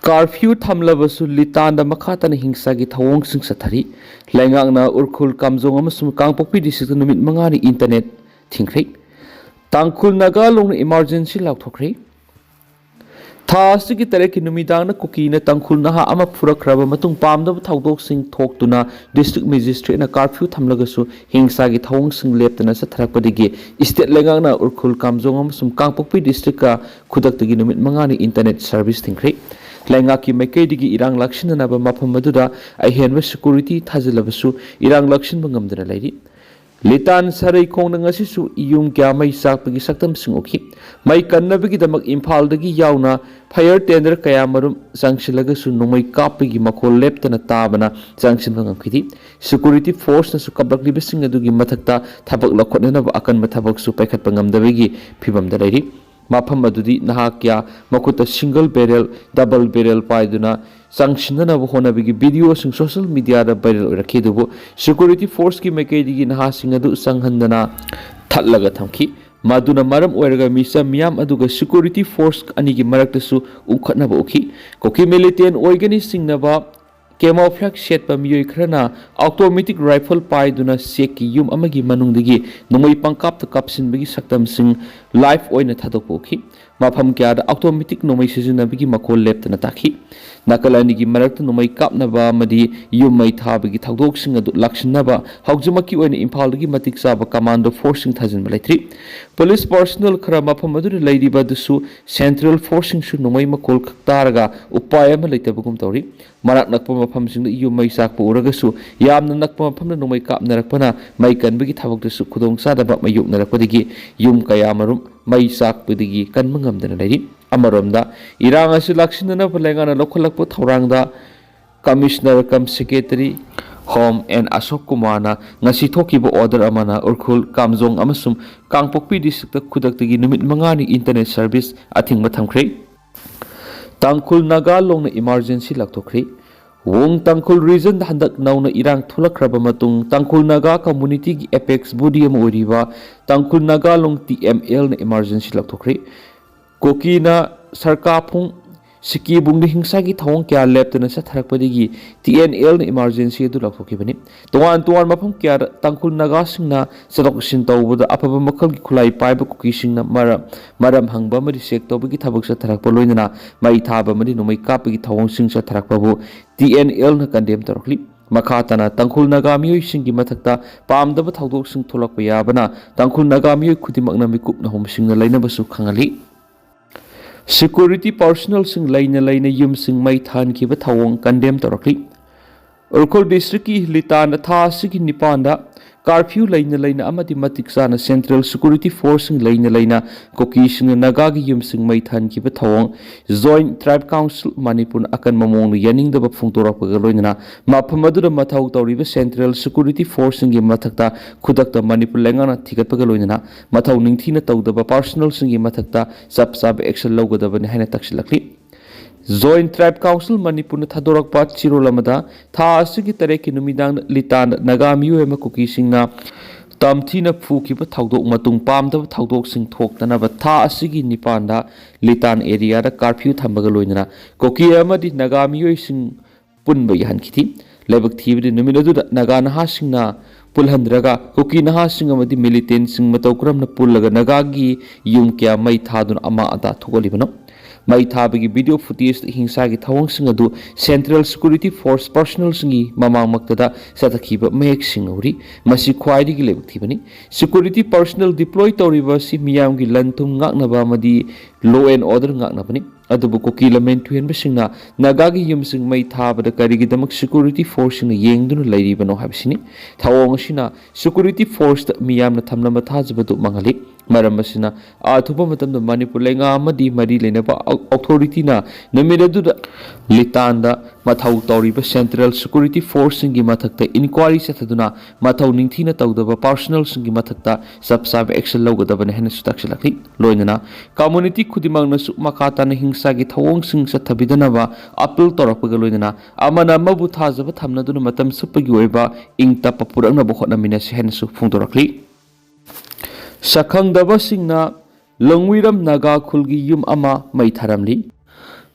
Curfew thamlabasu litanda makhatana hingsagi thawong sing sathari laingangna urkhul kamjong amasum kangpokpi district numit mangani internet thingkhri tangkhul naga lung emergency laothokhre Thasigi tareki numidangna kuki na tangkhul naha ama phurakhraba matung pamdaba thaudok sing thoktuna district magistrate na curfew thamlagasu hingsagi thawong sing leptana satharakpadigi state laingangna urkhul kamjong amasum kangpokpi district ka khudaktagi numit mangani internet service thingkhri Laingaki Meetei-kuki irang lakshin na ba mafam maduda ai henwa security thajilabasu irang lakshin bangamdana lairi Litan sarai khong na ngasi su iyum kya mai sakpagi saktam sing okhi mai kannabagi damak imphal dagi yauna fire tender kaya marum sangsilaga su nomai kapagi makhol leptana tabana sangsin bangamkhidi security force na su kabrak libasing adugi mathakta thabak lakhotna ba akan mathabak su paikhat bangamdabagi phibamda lairi Mafam adudi nahakya makuta single barrel double barrel paiduna sanctionana honabigi video sing social media da viral rakhidubu security force ki Meetei-kuki naha singadu sanghandana thatlaga thamki maduna maram oiraga misa miyam aduga security force anigi maraktasu ukhatnaba ukhi koki militant oigani singnaba camouflage set pa miyoi khrana automatic rifle paiduna seki yum amagi manungdagi numai pangkap ta kapsin bagi saktam sing live oina thadokpokhi mafam kya da automatic numai sijunabagi makol leptana takhi nakalani gi marakta numai kapnaba madi yum mai thabagi thaudok sing adu lakshinaba haujumaki oina imphal gi matik saba commando forcing thajin balaitri police personnel khara mafam adu leiriba dusu central forcing su numai makol taraga upaya ma leitabugum tawri marak nakpa mafam sing yum mai sakpa uragasu yamna nakpa mafam numai kapnarakpana mai kanbagi thabak dusu khudong sadaba mayuk narakpadigi yum kaya marum mai sakpadigi kan mangamdana lairi Amaromda irang asu lakshinana palengana lokhalakpo thaurangda commissioner kam secretary home and Ashok Kumarna ngasi thokiba order amana urkhul kamjong amasum kangpokpi district khudaktagi numit mangani internet service athingma thamkhre tangkhul naga longna emergency laothokhre Wong Tangkhul region handak nauna irang thulakraba matung Tangkhul Naga community gi apex body am oriba Tangkhul Naga long TML na emergency laothokhre Kokina sarkar phung siki bungdi hingsa gi thawong kya leptana satharakpadigi TNL na emergency du laothokibani tuan mafam kya Tangkhul Naga singna sadoksin tawbuda apaba makhal gi khulai paiba kuki singna maram hangba mari sek tawbagi thabak satharakpa loinana mai thaba mari nomai kapagi thawong sing satharakpabu TNL na condemn tarokli makhatana Tangkhul Naga Miyoi singi mathakta pamdaba thaudok sing tholakpa yabana Tangkhul Naga Miyoi khudimakna mikup na hom singna lainabasu khangali Security personnel sing laina yum sing mai than ki ba thawong condemn tarokli Urkhol district ki litan tha sigi nipanda curfew laina amati matik sana central security force sing laina koki sing naga gi yum sing mai than ki ba thawong joint tribe council Manipur akan mamong yaning da ba phungtora pa loina maphamadu da mathau tawri ba central security force sing gi mathakta khudakta Manipur lengana thikat pa loina mathau ningthina tawda ba personal sing gi mathakta sab action logada ba haina taksilakli Joint Tribe Council Manipur na thadorak pa chiro lamada tha asigi tareki numidang litan Naga Miyoi ma kuki singna tamthina phuki ba thaudok matung pamdaba thaudok sing thoktana ba tha asigi nipanda litan area da curfew thambaga loinana koki amadi Naga Miyoi sing punba yahan khiti lebak thibdi numidadu Naga naha singna pulhandraga koki naha sing amadi militant sing matokram na pullaga Naga gi yum kya mai thadun ama ata thogolibano Mai thabagi video footage hingsa gi thawong sing adu central security force personnel singi mamang maktada satakhiba mek singori masi khwaidi gi lebuk thibani security personnel deploy tawriba si miyam gi lantum ngaknaba madi law and order ngaknabani adubu koki lamen tuhen basingna Naga gi yum sing mai thabada karigi damak security force sing yengduna lairibano habisini thawong sina security force miyam na thamnama thajbadu mangali maram asina athuba matamda Manipur lenga amadi mari lenaba authority na namidadu litanda mathau tawriba central security force singi mathakta enquiry sathaduna mathau ningthina tawdaba personal singi mathakta sab action logadaba hena sutaksilakli loinana community khudimangna su makata na hingsa gi thawong sing sathabidanaba appeal torakpaga loinana amana mabu thajaba thamnaduna matam supagi oiba ingta papurangna bokhotna minasi hena su phungdorakli Sakhangdaba singna Longwiram Naga khulgi yum ama mai tharamli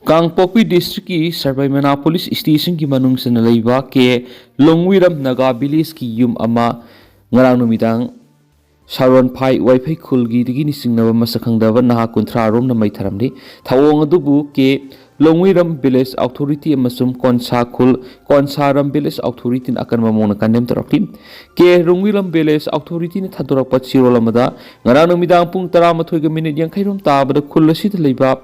Kangpokpi district ki Sarbaimana police station ki manung sana leiba ke Longwiram Naga village ki yum ama ngarang numidang Sharon Pai Wifi Khulgi digi nisingnaba masakhangdaba naha kunthra rom na mai tharamni thawong adubu ke Longwiram village authority amasum Konsaram village authority akan mamona kandem tarakli ke Longwiram village authority ni thadorak pachiro lamada ngarang numidang pung 13 ga minute yang khairom tabada khulasi leiba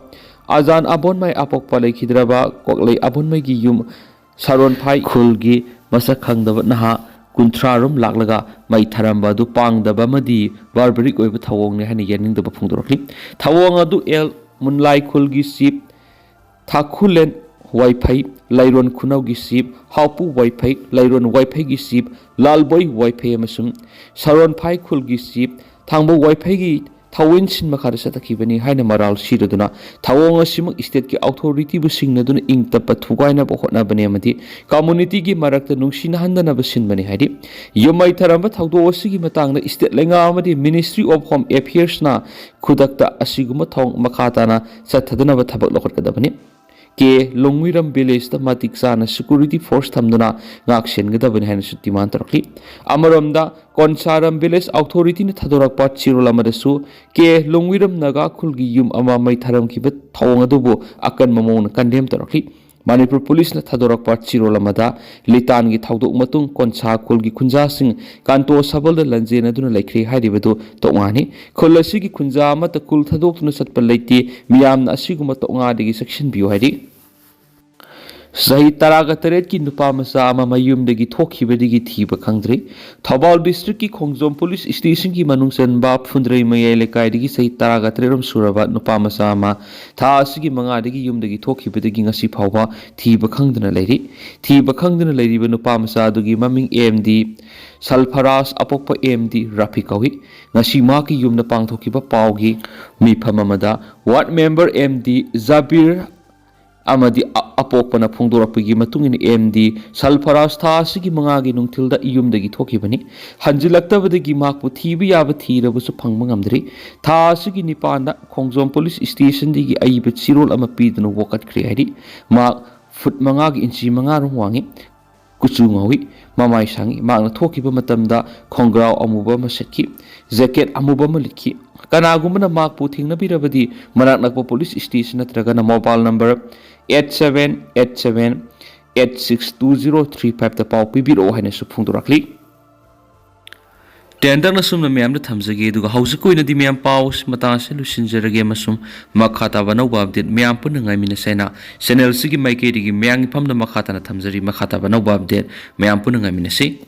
Azan abon mai apok palai khidraba koklei abon mai gi yum Sharon Pai Khulgi masakhangdaba naha kunthrarum laklaga mai tharamba du pangdaba madi barbaric oiba thawong ne hani yaningdaba phungdorakli thawong adu el munlai khulgi sip thakulen wifi lairon khunau gi sip haupu wifi lairon wifi gi sip lalboi wifi amasum Sharon Pai Khulgi sip thangbo wifi gi thawin sin makhara satakibani haina maral siroduna thawong asimak state ki authority bu singnaduna ingtapa thugaina bokhotna bani amati community gi marakta nungsina handana basin bani haidi yomai tharamba thawdo asigi matangna state lenga amadi ministry of home affairs na khudakta asiguma thong makhatana sathadana ba thabak lokhotkadabani ke Longwiram village ta matik sana security force thamduna ngak senggadabani haina sutiman tarakli amaramda Konsaram village authority ni thadorak pat chirolamadasu ke Longwiram Naga Khulgi yum ama mai tharam ki bet thawng adubu akan mamon kandem tarakli Manipur police na thadorak pat chirolamada litan gi thawdok matung Konsa Khulgi khunja sing kanto sabal da lanjena duna laikri hairibadu tongani khulasi gi khunja amata kul thadok tuna satpa leiti miyamna asiguma tonga digi section view hairi Sahi taraga taret ki nupa masa ama mayum degi thokhibadigi thiba khangdri Thabal district ki Khongjom police station ki manungsan ba phundrei mayai lekai digi sahi taraga tareram suraba nupa masa ama tha asigi manga digi yum degi thokhibadigi ngasi phawba thiba khangdana leiri thiba khangdana leiriba nupa masa dugi maming AMD Salfaras apokpa AMD Rafi kawi ngasi ma ki yum na pangthokiba pawgi mifam amada ward member MD Zabir amadi apokpana phungdorakpagi matungin MD Salfaras tha asigi manga gi nungthilda iyumdagi thokibani hanjilaktabadagi makpu thibi yaba thirabusu phangma ngamdri tha asigi nipanda Khongjom police station digi aiba chirol ama pidna wokat khri haidi mak foot manga gi inchi manga rom wangi kuchu ngawi mamai sangi makna thokiba matamda khongrau amuba masetki jacket amuba malikhi kanagumana makpu thingna birabadi manak nakpa police station natraga na mobile number 8787862035 ta pau pibiro haina su phungdorakli tender na sum na miyam na thamjage duga hausa koina di miyam pau mata se lusinjarage masum makhata banau babdet miyam pun ngai mina sena channel sigi maike digi miyang pham na makhata na thamjari makhata banau babdet miyam pun ngai mina se